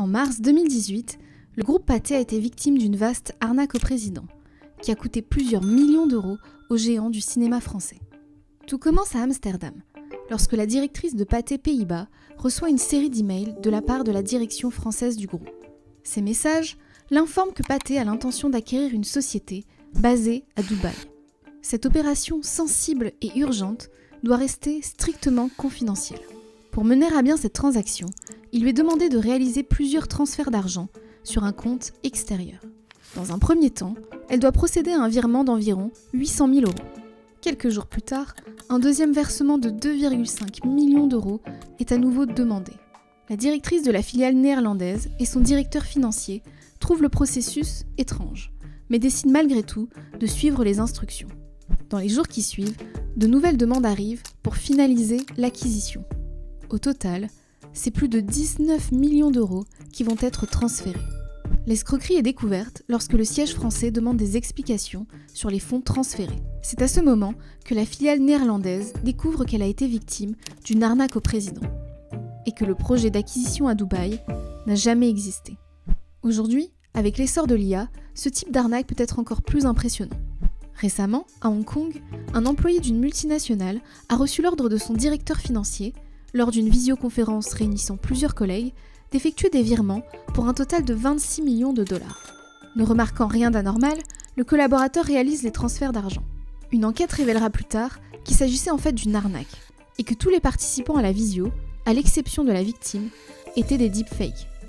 En mars 2018, le groupe Pathé a été victime d'une vaste arnaque au président, qui a coûté plusieurs millions d'euros aux géants du cinéma français. Tout commence à Amsterdam, lorsque la directrice de Pathé Pays-Bas reçoit une série d'emails de la part de la direction française du groupe. Ces messages l'informent que Pathé a l'intention d'acquérir une société basée à Dubaï. Cette opération sensible et urgente doit rester strictement confidentielle. Pour mener à bien cette transaction, il lui est demandé de réaliser plusieurs transferts d'argent sur un compte extérieur. Dans un premier temps, elle doit procéder à un virement d'environ 800 000 euros. Quelques jours plus tard, un deuxième versement de 2,5 millions d'euros est à nouveau demandé. La directrice de la filiale néerlandaise et son directeur financier trouvent le processus étrange, mais décident malgré tout de suivre les instructions. Dans les jours qui suivent, de nouvelles demandes arrivent pour finaliser l'acquisition. Au total, c'est plus de 19 millions d'euros qui vont être transférés. L'escroquerie est découverte lorsque le siège français demande des explications sur les fonds transférés. C'est à ce moment que la filiale néerlandaise découvre qu'elle a été victime d'une arnaque au président et que le projet d'acquisition à Dubaï n'a jamais existé. Aujourd'hui, avec l'essor de l'IA, ce type d'arnaque peut être encore plus impressionnant. Récemment, à Hong Kong, un employé d'une multinationale a reçu l'ordre de son directeur financier, lors d'une visioconférence réunissant plusieurs collègues, d'effectuer des virements pour un total de 26 millions de dollars. Ne remarquant rien d'anormal, le collaborateur réalise les transferts d'argent. Une enquête révélera plus tard qu'il s'agissait en fait d'une arnaque et que tous les participants à la visio, à l'exception de la victime, étaient des deepfakes.